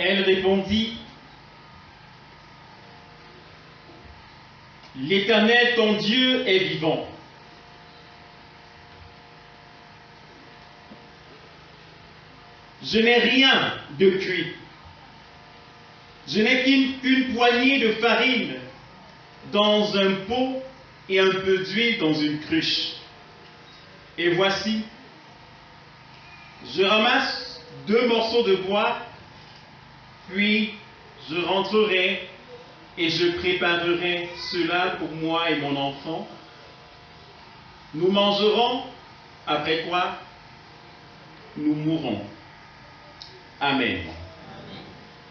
Elle répondit, l'Éternel ton Dieu est vivant. Je n'ai rien de cuit. Je n'ai qu'une poignée de farine dans un pot et un peu d'huile dans une cruche. Et voici, je ramasse 2 morceaux de bois, puis je rentrerai et je préparerai cela pour moi et mon enfant. Nous mangerons, après quoi nous mourrons. Amen.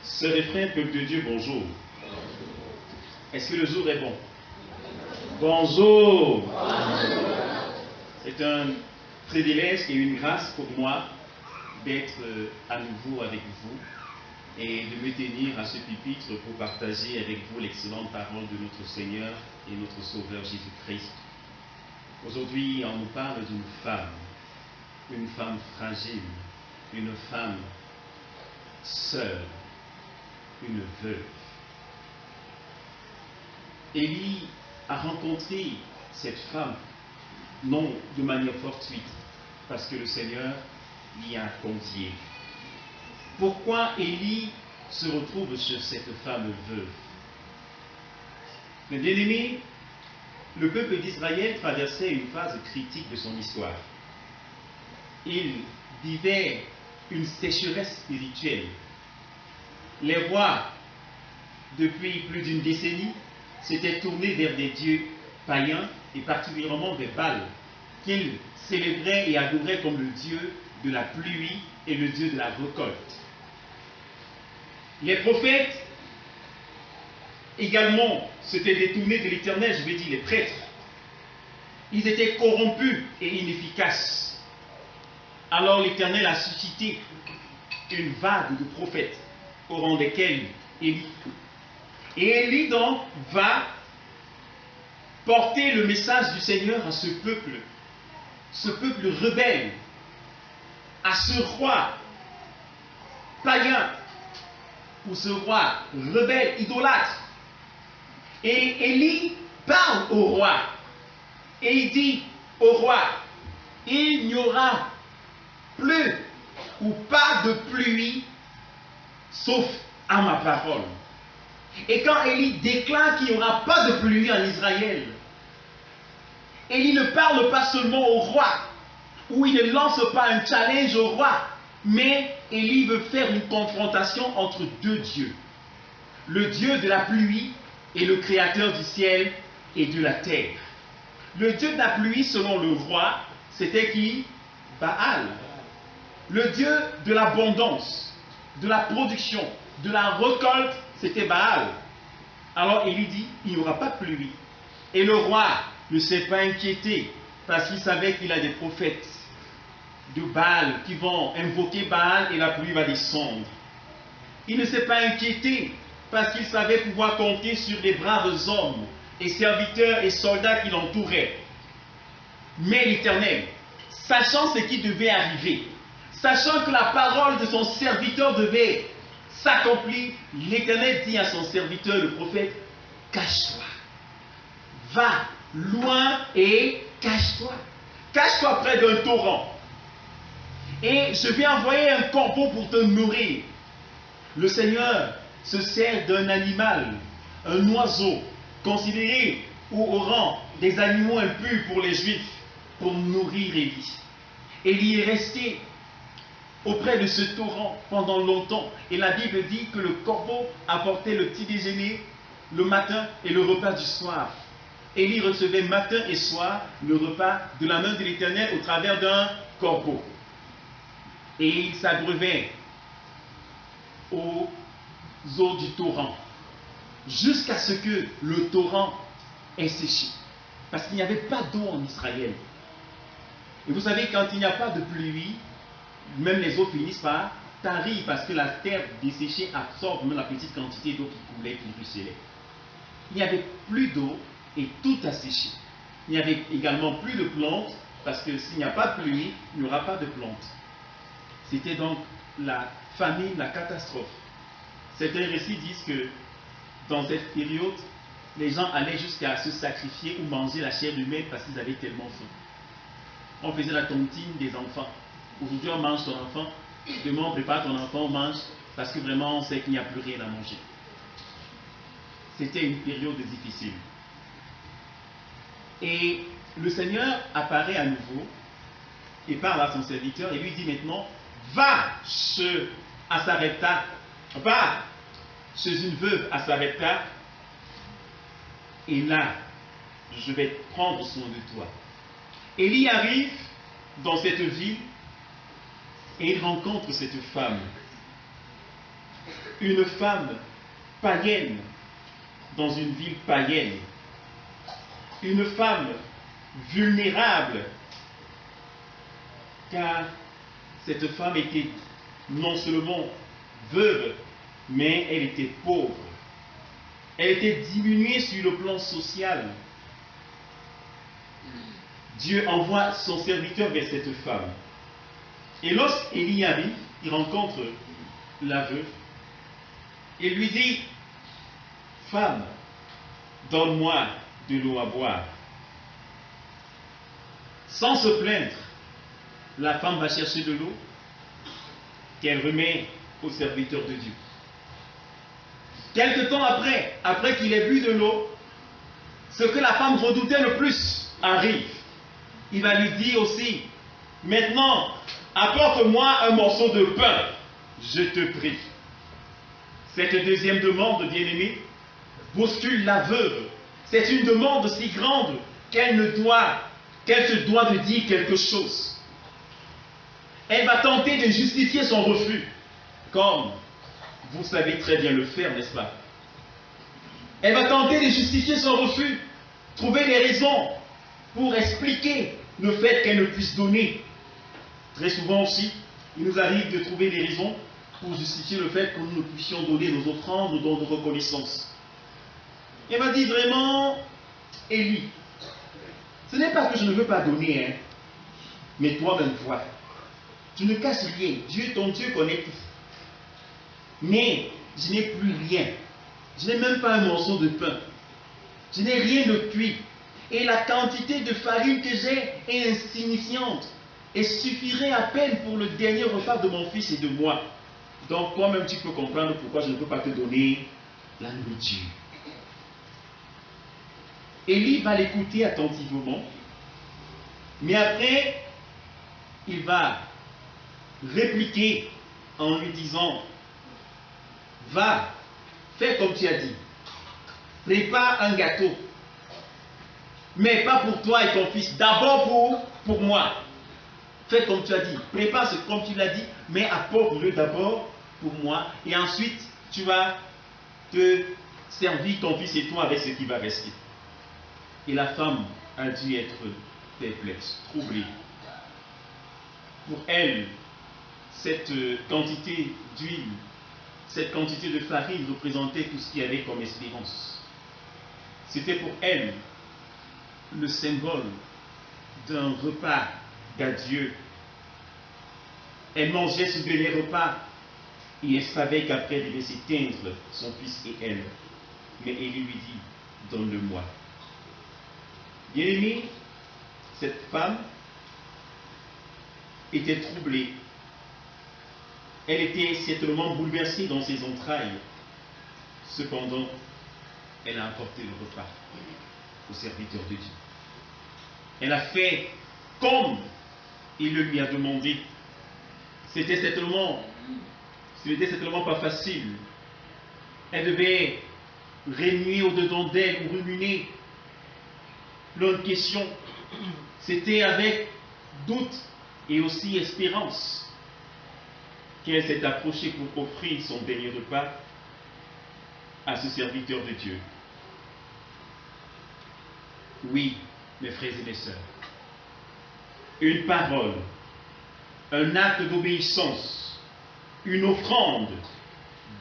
Sœurs et frères, peuple de Dieu, bonjour. Est-ce que le jour est bon? Bonjour. C'est un privilège et une grâce pour moi d'être à nouveau avec vous et de me tenir à ce pupitre pour partager avec vous l'excellente parole de notre Seigneur et notre Sauveur Jésus-Christ. Aujourd'hui, on nous parle d'une femme fragile, une femme seule, une veuve. Élie a rencontré cette femme, non de manière fortuite, parce que le Seigneur l'y a convié. Pourquoi Élie se retrouve chez cette femme veuve? Mes bien-aimés, le peuple d'Israël traversait une phase critique de son histoire. Il vivait une sécheresse spirituelle. Les rois, depuis plus d'une décennie, s'étaient tournés vers des dieux païens et particulièrement des Baals, qu'ils célébraient et adoraient comme le dieu de la pluie et le dieu de la récolte. Les prophètes également s'étaient détournés de l'Éternel, je veux dire les prêtres. Ils étaient corrompus et inefficaces. Alors l'Éternel a suscité une vague de prophètes au rang desquels Élie. Et Élie donc va porter le message du Seigneur à ce peuple rebelle, à ce roi païen, ou ce roi rebelle, idolâtre. Et Élie parle au roi, et il dit au roi, il n'y aura plus ou pas de pluie, sauf à ma parole. Et quand Élie déclare qu'il n'y aura pas de pluie en Israël, Élie ne parle pas seulement au roi, ou il ne lance pas un challenge au roi, mais Élie veut faire une confrontation entre deux dieux. Le Dieu de la pluie et le créateur du ciel et de la terre. Le Dieu de la pluie, selon le roi, c'était qui? Baal. Le Dieu de l'abondance, de la production, de la récolte, c'était Baal. Alors Élie dit, il n'y aura pas de pluie. Et le roi ne s'est pas inquiété parce qu'il savait qu'il a des prophètes de Baal qui vont invoquer Baal et la pluie va descendre. Il ne s'est pas inquiété parce qu'il savait pouvoir compter sur des braves hommes et serviteurs et soldats qui l'entouraient. Mais l'Éternel, sachant ce qui devait arriver, sachant que la parole de son serviteur devait s'accomplir, l'Éternel dit à son serviteur, le prophète, cache-toi, va loin et cache-toi. Cache-toi près d'un torrent. Et je vais envoyer un corbeau pour te nourrir. Le Seigneur se sert d'un animal, un oiseau, considéré au rang des animaux impurs pour les Juifs, pour nourrir Élie. Élie est resté auprès de ce torrent pendant longtemps. Et la Bible dit que le corbeau apportait le petit déjeuner le matin et le repas du soir. Élie recevait matin et soir le repas de la main de l'Éternel au travers d'un corbeau. Et il s'abreuvait aux eaux du torrent jusqu'à ce que le torrent ait séché. Parce qu'il n'y avait pas d'eau en Israël. Et vous savez, quand il n'y a pas de pluie, même les eaux finissent par tarir parce que la terre desséchée absorbe même la petite quantité d'eau qui coulait, qui ruisselait. Il n'y avait plus d'eau et tout a séché. Il n'y avait également plus de plantes parce que s'il n'y a pas de pluie, il n'y aura pas de plantes. C'était donc la famine, la catastrophe. Certains récits disent que dans cette période, les gens allaient jusqu'à se sacrifier ou manger la chair humaine parce qu'ils avaient tellement faim. On faisait la tontine des enfants. Aujourd'hui, on mange ton enfant. Demain, on prépare ton enfant, on mange parce que vraiment, on sait qu'il n'y a plus rien à manger. C'était une période difficile. Et le Seigneur apparaît à nouveau et parle à son serviteur et lui dit maintenant, va à Sarepta, va chez une veuve à Sarepta, et là, je vais prendre soin de toi. Élie arrive dans cette ville et il rencontre cette femme. Une femme païenne dans une ville païenne. Une femme vulnérable, car cette femme était non seulement veuve, mais elle était pauvre. Elle était diminuée sur le plan social. Dieu envoie son serviteur vers cette femme. Et lorsqu'Élie arrive, il rencontre la veuve et lui dit, femme, donne-moi de l'eau à boire. Sans se plaindre, la femme va chercher de l'eau qu'elle remet au serviteur de Dieu. Quelque temps après qu'il ait bu de l'eau, ce que la femme redoutait le plus arrive. Il va lui dire aussi, maintenant, apporte-moi un morceau de pain, je te prie. Cette deuxième demande, bien-aimée, bouscule la veuve. C'est une demande si grande qu'elle se doit de dire quelque chose. Elle va tenter de justifier son refus, comme vous savez très bien le faire, n'est-ce pas? Elle va tenter de justifier son refus, trouver des raisons pour expliquer le fait qu'elle ne puisse donner. Très souvent aussi, il nous arrive de trouver des raisons pour justifier le fait que nous ne puissions donner nos offrandes ou dons de reconnaissance. Elle m'a dit vraiment, Élie, ce n'est pas que je ne veux pas donner, hein, mais toi-même vois. Tu ne caches rien. Dieu, ton Dieu, connaît tout. Mais je n'ai plus rien. Je n'ai même pas un morceau de pain. Je n'ai rien de cuit. Et la quantité de farine que j'ai est insignifiante. Et suffirait à peine pour le dernier repas de mon fils et de moi. Donc toi-même tu peux comprendre pourquoi je ne peux pas te donner la nourriture. Élie va l'écouter attentivement. Mais après, il va répliquer en lui disant, va, fais comme tu as dit. Prépare un gâteau. Mais pas pour toi et ton fils, d'abord pour moi. Fais comme tu as dit. Prépare ce comme tu l'as dit, mais apporte-le d'abord pour moi. Et ensuite, tu vas te servir ton fils et toi avec ce qui va rester. Et la femme a dû être perplexe, troublée. Pour elle, cette quantité d'huile, cette quantité de farine représentait tout ce qu'il y avait comme espérance. C'était pour elle le symbole d'un repas d'adieu. Elle mangeait ce dernier repas et elle savait qu'après elle devait s'éteindre, son fils et elle. Mais Élie lui dit, donne-le-moi. Bien-aimé, cette femme était troublée. Elle était certainement bouleversée dans ses entrailles. Cependant, elle a apporté le repas au serviteur de Dieu. Elle a fait comme il le lui a demandé. C'était certainement pas facile. Elle devait remuer au-dedans d'elle ou ruminer plein de questions. C'était avec doute et aussi espérance qu'elle s'est approchée pour offrir son dernier repas à ce serviteur de Dieu. Oui, mes frères et mes sœurs, une parole, un acte d'obéissance, une offrande,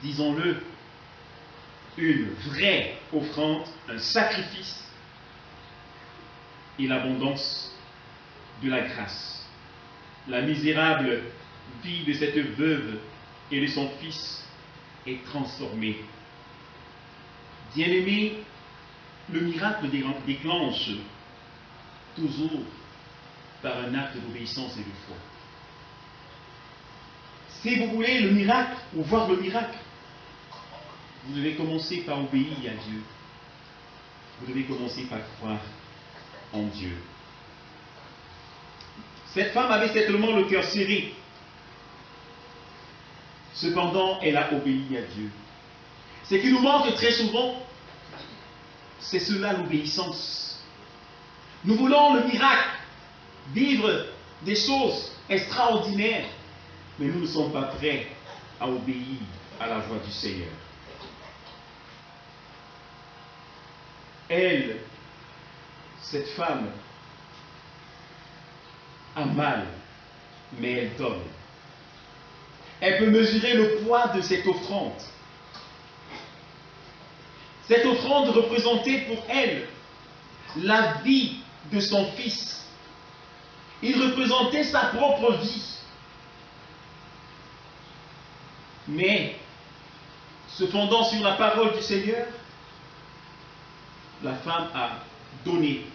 disons-le, une vraie offrande, un sacrifice et l'abondance de la grâce. La misérable vie de cette veuve et de son fils est transformée. Bien-aimés, le miracle déclenche toujours par un acte d'obéissance et de foi. Si vous voulez le miracle, ou voir le miracle, vous devez commencer par obéir à Dieu. Vous devez commencer par croire en Dieu. Cette femme avait certainement le cœur serré. Cependant, elle a obéi à Dieu. Ce qui nous manque très souvent, c'est cela, l'obéissance. Nous voulons le miracle, vivre des choses extraordinaires, mais nous ne sommes pas prêts à obéir à la voix du Seigneur. Elle, cette femme, a mal, mais elle donne. Elle peut mesurer le poids de cette offrande. Cette offrande représentait pour elle la vie de son fils. Il représentait sa propre vie. Mais, se fondant sur la parole du Seigneur, la femme a donné.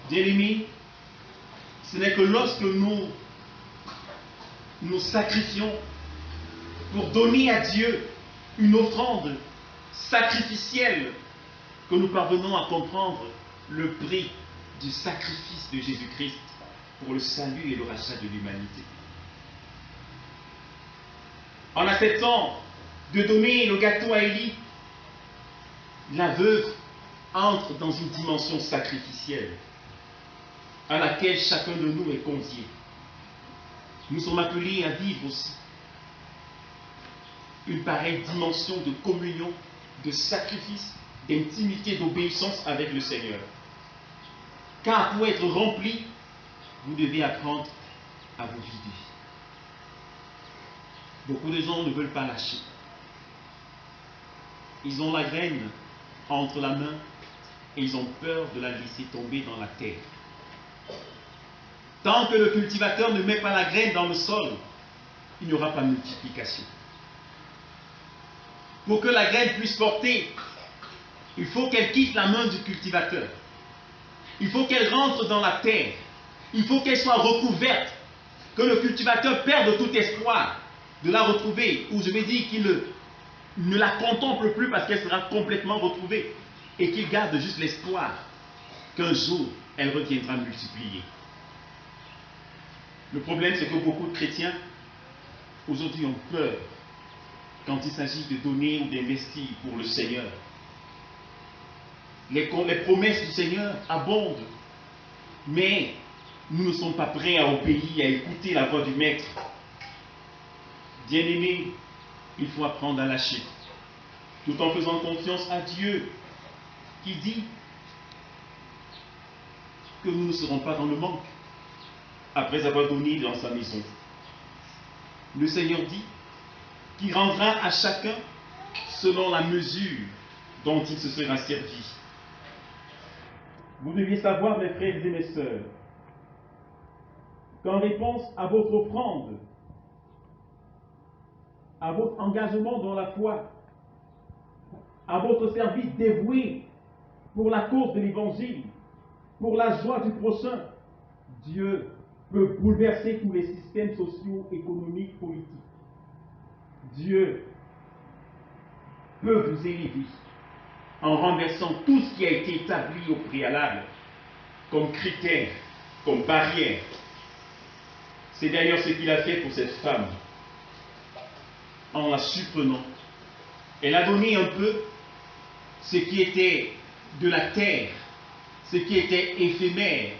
Bien-aimés, ce n'est que lorsque nous sacrifions pour donner à Dieu une offrande sacrificielle que nous parvenons à comprendre le prix du sacrifice de Jésus-Christ pour le salut et le rachat de l'humanité. En acceptant de donner le gâteau à Élie, la veuve entre dans une dimension sacrificielle à laquelle chacun de nous est convié. Nous sommes appelés à vivre aussi une pareille dimension de communion, de sacrifice, d'intimité, d'obéissance avec le Seigneur. Car pour être rempli, vous devez apprendre à vous vider. Beaucoup de gens ne veulent pas lâcher. Ils ont la graine entre la main et ils ont peur de la laisser tomber dans la terre. Tant que le cultivateur ne met pas la graine dans le sol, il n'y aura pas de multiplication. Pour que la graine puisse porter, il faut qu'elle quitte la main du cultivateur. Il faut qu'elle rentre dans la terre. Il faut qu'elle soit recouverte. Que le cultivateur perde tout espoir de la retrouver. Ou je vais dire qu'il ne la contemple plus parce qu'elle sera complètement retrouvée. Et qu'il garde juste l'espoir qu'un jour, elle reviendra multipliée. Le problème, c'est que beaucoup de chrétiens, aujourd'hui, ont peur quand il s'agit de donner ou d'investir pour le Seigneur. Les promesses du Seigneur abondent, mais nous ne sommes pas prêts à obéir, à écouter la voix du Maître. Bien-aimés, il faut apprendre à lâcher, tout en faisant confiance à Dieu, qui dit que nous ne serons pas dans le manque après avoir donné dans sa maison. Le Seigneur dit qu'il rendra à chacun selon la mesure dont il se sera servi. Vous deviez savoir, mes frères et mes sœurs, qu'en réponse à votre offrande, à votre engagement dans la foi, à votre service dévoué pour la cause de l'Évangile, pour la joie du prochain, Dieu peut bouleverser tous les systèmes sociaux, économiques, politiques. Dieu peut vous élever en renversant tout ce qui a été établi au préalable comme critère, comme barrière. C'est d'ailleurs ce qu'il a fait pour cette femme. En la supprenant, elle a donné un peu ce qui était de la terre, ce qui était éphémère,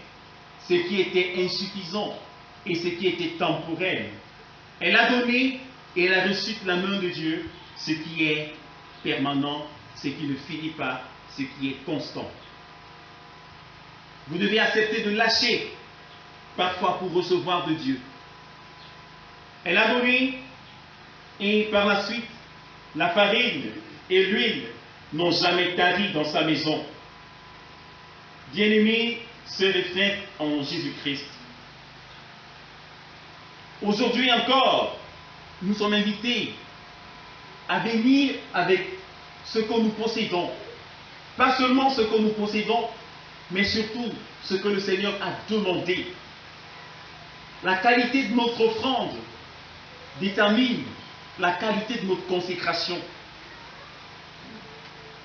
ce qui était insuffisant et ce qui était temporel. Elle a donné et elle a reçu de la main de Dieu ce qui est permanent, ce qui ne finit pas, ce qui est constant. Vous devez accepter de lâcher parfois pour recevoir de Dieu. Elle a donné et par la suite, la farine et l'huile n'ont jamais tari dans sa maison. Bien-aimés, sœurs et frères en Jésus-Christ, aujourd'hui encore, nous sommes invités à venir avec ce que nous possédons. Pas seulement ce que nous possédons, mais surtout ce que le Seigneur a demandé. La qualité de notre offrande détermine la qualité de notre consécration.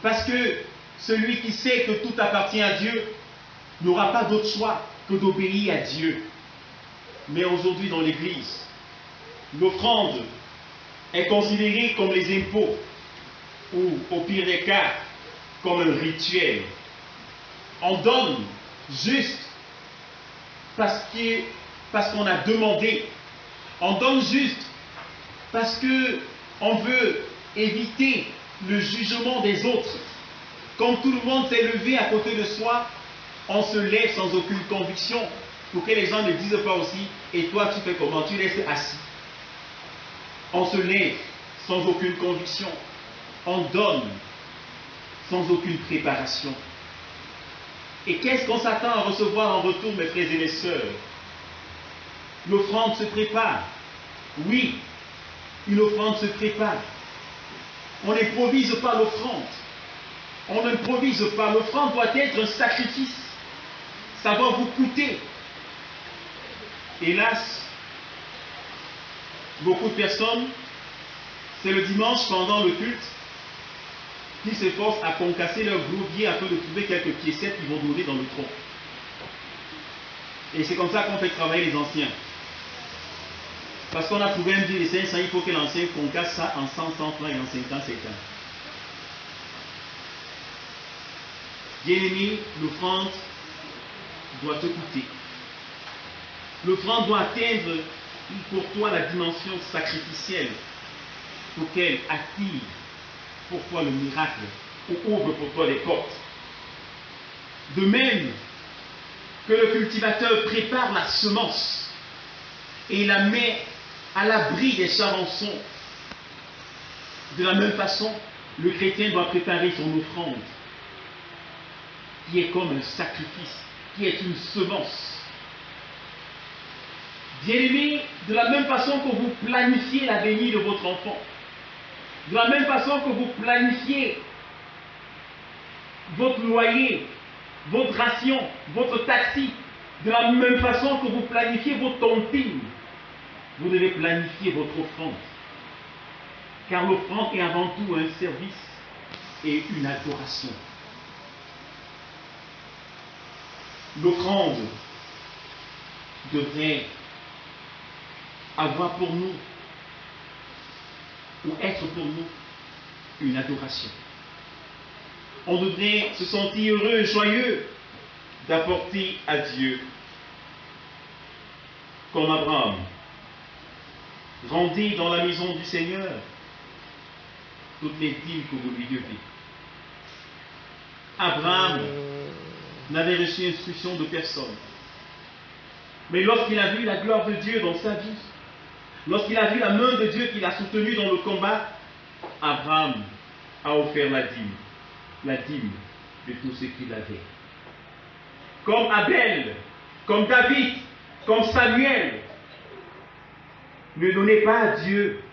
Parce que celui qui sait que tout appartient à Dieu n'aura pas d'autre choix que d'obéir à Dieu. Mais aujourd'hui dans l'Église, l'offrande est considérée comme les impôts ou au pire des cas comme un rituel. On donne juste parce qu'on a demandé. On donne juste parce qu'on veut éviter le jugement des autres. Quand tout le monde s'est levé à côté de soi, on se lève sans aucune conviction pour que les gens ne disent pas aussi « et toi tu fais comment? Tu restes assis ». On se lève sans aucune conviction. On donne sans aucune préparation. Et qu'est-ce qu'on s'attend à recevoir en retour, mes frères et mes sœurs? L'offrande se prépare. Oui, une offrande se prépare. On n'improvise pas l'offrande. On n'improvise pas. L'offrande doit être un sacrifice. Ça va vous coûter. Hélas, beaucoup de personnes, c'est le dimanche pendant le culte, qui s'efforcent à concasser leur groupier afin de trouver quelques piécettes qu'ils vont donner dans le tronc. Et c'est comme ça qu'on fait travailler les anciens. Parce qu'on a trouvé un billet de 500, il faut que l'ancien concasse ça en 100 francs et en 50 c'est ans. Bien-aimé, l'offrande doit te coûter. L'offrande doit atteindre pour toi la dimension sacrificielle pour qu'elle attire pour toi le miracle ou ouvre pour toi les portes. De même que le cultivateur prépare la semence et la met à l'abri des charançons, de la même façon, le chrétien doit préparer son offrande, qui est comme un sacrifice, qui est une semence. Bien-aimés, de la même façon que vous planifiez la venue de votre enfant, de la même façon que vous planifiez votre loyer, votre ration, votre taxi, de la même façon que vous planifiez votre tontine, vous devez planifier votre offrande. Car l'offrande est avant tout un service et une adoration. L'offrande devrait avoir pour nous, ou être pour nous, une adoration. On devrait se sentir heureux et joyeux d'apporter à Dieu, comme Abraham. Rendez dans la maison du Seigneur toutes les dîmes que vous lui devez. Abraham n'avait reçu instruction de personne. Mais lorsqu'il a vu la gloire de Dieu dans sa vie, lorsqu'il a vu la main de Dieu qui l'a soutenu dans le combat, Abraham a offert la dîme de tout ce qu'il avait. Comme Abel, comme David, comme Samuel, ne donnez pas à Dieu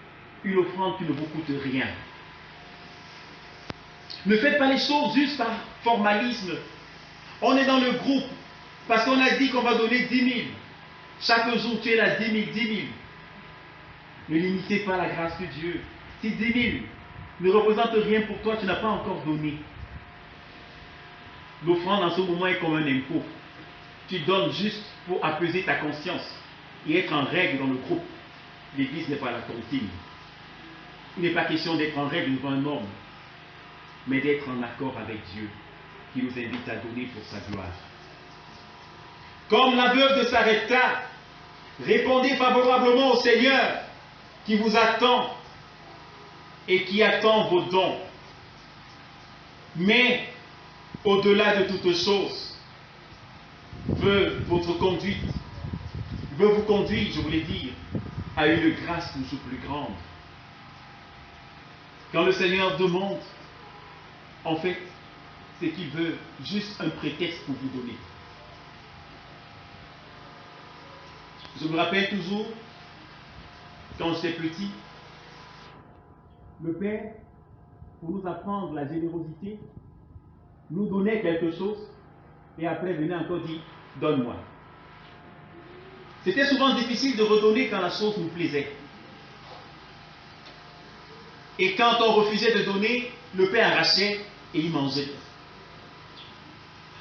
une offrande qui ne vous coûte rien. Ne faites pas les choses juste par formalisme. On est dans le groupe parce qu'on a dit qu'on va donner 10 000. Chaque jour, tu es là 10 000, 10 000. Ne limitez pas la grâce de Dieu. Si 10 000 ne représente rien pour toi, tu n'as pas encore donné. L'offrande en ce moment est comme un impôt. Tu donnes juste pour apaiser ta conscience et être en règle dans le groupe. L'église n'est pas la tontine. Il n'est pas question d'être en règle devant un homme, mais d'être en accord avec Dieu, qui nous invite à donner pour sa gloire. Comme la veuve de Sarepta, répondez favorablement au Seigneur qui vous attend et qui attend vos dons. Mais, au-delà de toutes choses, veut vous conduire, je voulais dire, à une grâce toujours plus grande. Quand le Seigneur demande, en fait, c'est qu'il veut juste un prétexte pour vous donner. Je me rappelle toujours, quand j'étais petit, le Père, pour nous apprendre la générosité, nous donnait quelque chose et après venait encore dire « donne-moi ». C'était souvent difficile de redonner quand la chose nous plaisait. Et quand on refusait de donner, le Père arrachait et il mangeait.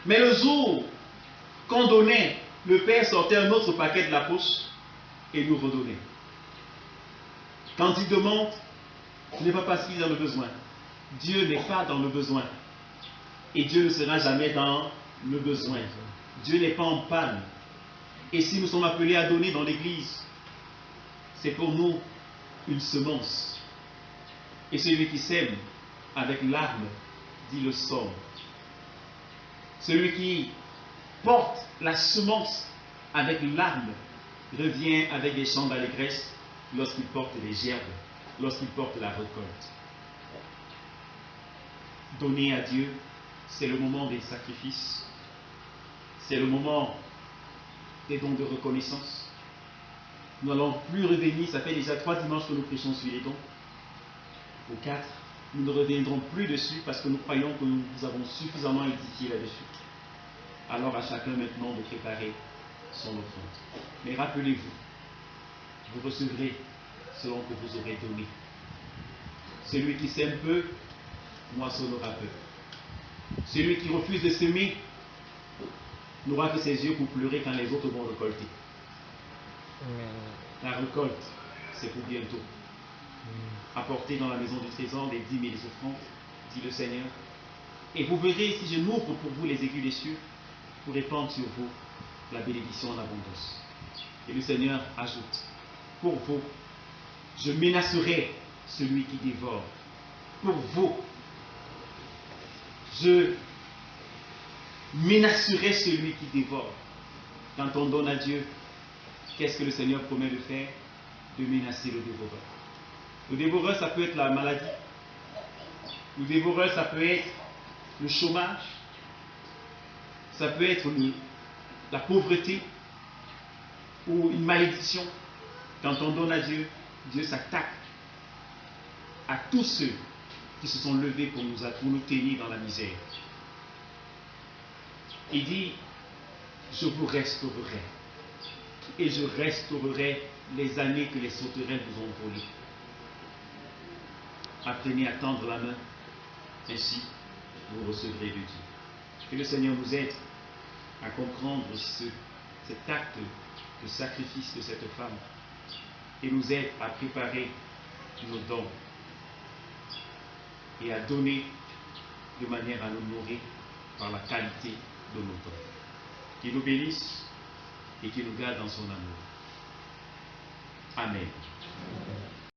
Mais le jour qu'on donnait, le Père sortait un autre paquet de la poche et nous redonnait. Quand il demande, ce n'est pas parce qu'il est dans le besoin. Dieu n'est pas dans le besoin. Et Dieu ne sera jamais dans le besoin. Dieu n'est pas en panne. Et si nous sommes appelés à donner dans l'Église, c'est pour nous une semence. Et celui qui sème avec larmes dit le sort. Celui qui porte la semence avec larmes revient avec des chants d'allégresse lorsqu'il porte les gerbes, lorsqu'il porte la récolte. Donner à Dieu, c'est le moment des sacrifices, c'est le moment des dons de reconnaissance. Nous n'allons plus revenir, ça fait déjà 3 dimanches que nous prêchons sur les dons, ou 4, nous ne reviendrons plus dessus parce que nous croyons que nous avons suffisamment édifié là-dessus. Alors à chacun maintenant de préparer son offrande. Mais rappelez-vous, vous recevrez selon que vous aurez donné. Celui qui sème peu, moissonnera peu. Celui qui refuse de semer n'aura que ses yeux pour pleurer quand les autres vont récolter. La récolte, c'est pour bientôt. Apportez dans la maison du trésor les 10 000 offrandes, dit le Seigneur. Et vous verrez si je n'ouvre pour vous les aiguilles des cieux, pour répandre sur vous la bénédiction en abondance. Et le Seigneur ajoute, pour vous, je menacerai celui qui dévore. Pour vous, je menacerai celui qui dévore. Quand on donne à Dieu, qu'est-ce que le Seigneur promet de faire? De menacer le dévoreur. Le dévoreur, ça peut être la maladie. Le dévoreur, ça peut être le chômage. Ça peut être la pauvreté ou une malédiction. Quand on donne à Dieu, Dieu s'attaque à tous ceux qui se sont levés pour nous tenir dans la misère. Il dit, je vous restaurerai. Et je restaurerai les années que les sauterelles vous ont volées. Apprenez à tendre la main, ainsi vous recevrez de Dieu. Que le Seigneur nous aide à comprendre cet acte de sacrifice de cette femme et nous aide à préparer nos dons et à donner de manière à nous nourrir par la qualité de nos dons. Qu'il nous bénisse et qu'il nous garde dans son amour. Amen.